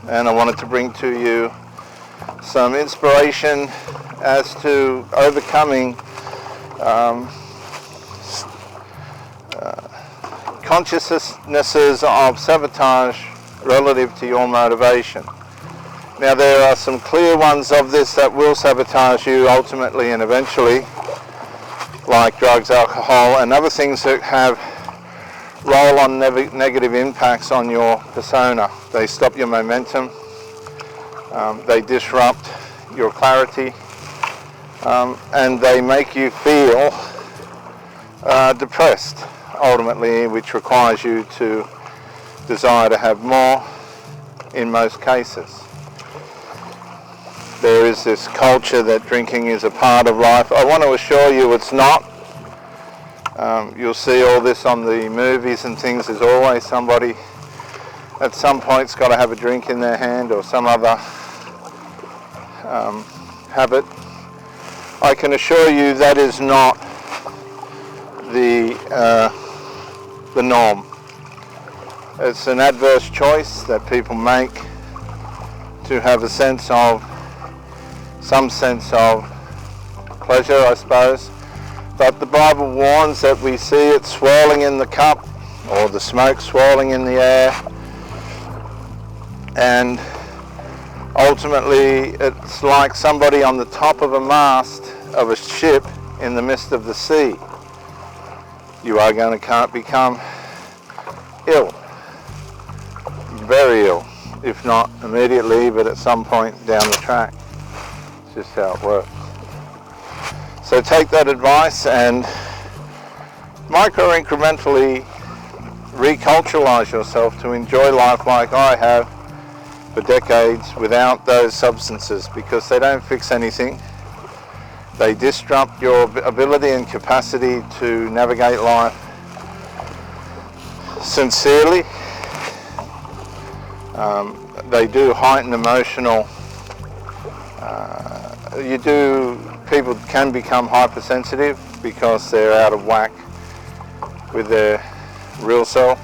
and I wanted to bring to you some inspiration as to overcoming consciousnesses of sabotage relative to your motivation. Now, there are some clear ones of this that will sabotage you ultimately and eventually, like drugs, alcohol, and other things that have roll-on negative impacts on your persona. They stop your momentum, they disrupt your clarity, and they make you feel depressed, ultimately, which requires you to desire to have more in most cases. There is this culture that drinking is a part of life. I want to assure you it's not. You'll see all this on the movies and things. There's always somebody at some point's got to have a drink in their hand or some other habit. I can assure you that is not the norm. It's an adverse choice that people make to have a sense of, some sense of pleasure, I suppose. But the Bible warns that we see it swirling in the cup, or the smoke swirling in the air, and ultimately it's like somebody on the top of a mast of a ship in the midst of the sea. You are going to become ill, very ill, if not immediately, but at some point down the track. It's just how it works. So take that advice and micro-incrementally reculturalize yourself to enjoy life like I have for decades without those substances, because they don't fix anything. They disrupt your ability and capacity to navigate life sincerely. They do heighten emotional. People can become hypersensitive because they're out of whack with their real self.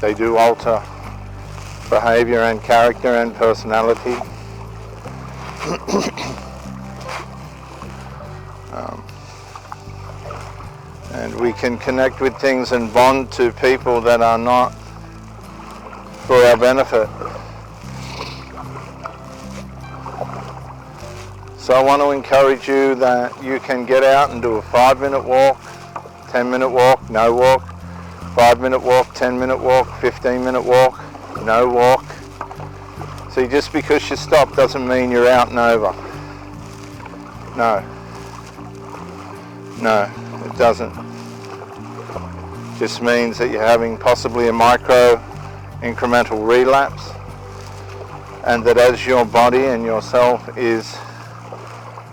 They do alter behavior and character and personality. And we can connect with things and bond to people that are not for our benefit. So I want to encourage you that you can get out and do a 5-minute walk, 10-minute walk, no walk, 5-minute walk, 10-minute walk, 15-minute walk, no walk. See, just because you stop doesn't mean you're out and over. No, it doesn't. It just means that you're having possibly a micro incremental relapse, and that as your body and yourself is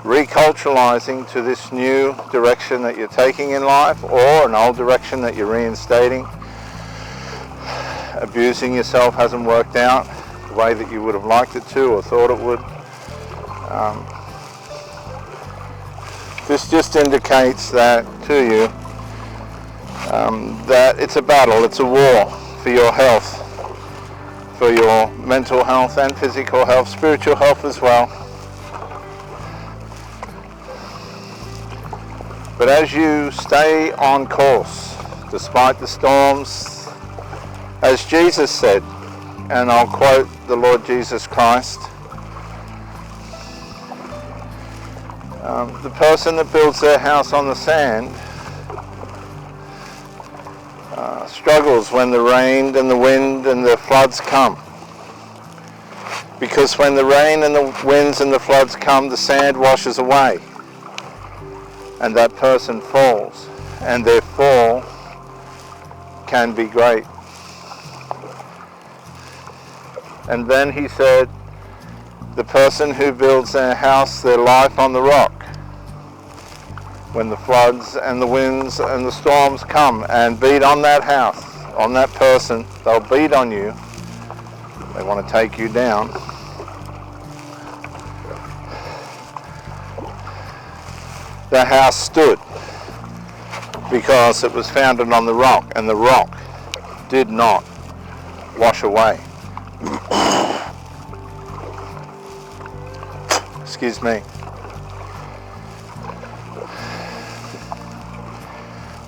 reculturalizing to this new direction that you're taking in life, or an old direction that you're reinstating, abusing yourself hasn't worked out the way that you would have liked it to or thought it would. This just indicates that to you, that it's a battle, it's a war for your health, for your mental health and physical health, spiritual health as well. But as you stay on course, despite the storms, as Jesus said, and I'll quote the Lord Jesus Christ, the person that builds their house on the sand struggles when the rain and the wind and the floods come. Because when the rain and the winds and the floods come, the sand washes away, and that person falls, and their fall can be great. And then he said, the person who builds their house, their life on the rock, when the floods and the winds and the storms come and beat on that house, on that person, they'll beat on you. They want to take you down. The house stood because it was founded on the rock, and the rock did not wash away. Excuse me.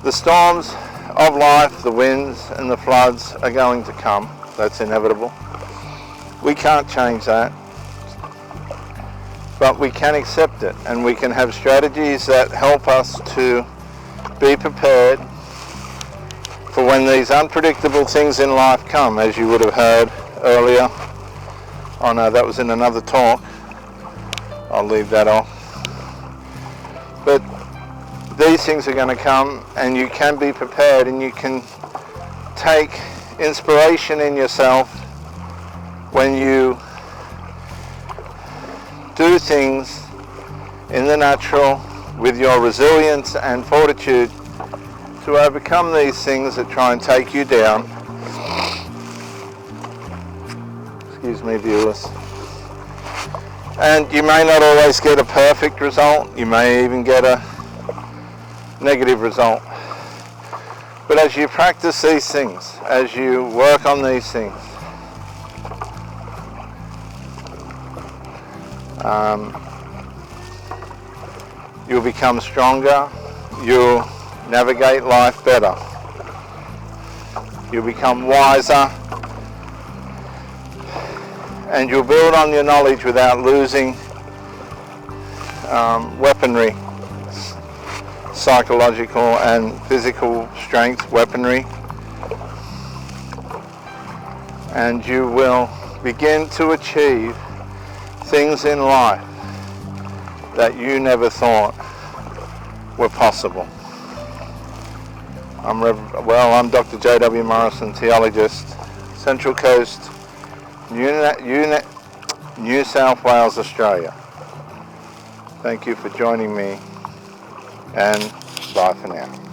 The storms of life, the winds and the floods are going to come. That's inevitable. We can't change that. But we can accept it, and we can have strategies that help us to be prepared for when these unpredictable things in life come, as you would have heard earlier. Oh no, that was in another talk. I'll leave that off. But these things are going to come, and you can be prepared, and you can take inspiration in yourself when you do things in the natural with your resilience and fortitude to overcome these things that try and take you down. Excuse me, viewers. And you may not always get a perfect result. You may even get a negative result. But as you practice these things, as you work on these things, you'll become stronger, you'll navigate life better, you'll become wiser, and you'll build on your knowledge without losing weaponry, psychological and physical strength weaponry, and you will begin to achieve things in life that you never thought were possible. I'm Dr. J.W. Morrison, theologist, Central Coast, New South Wales, Australia. Thank you for joining me, and bye for now.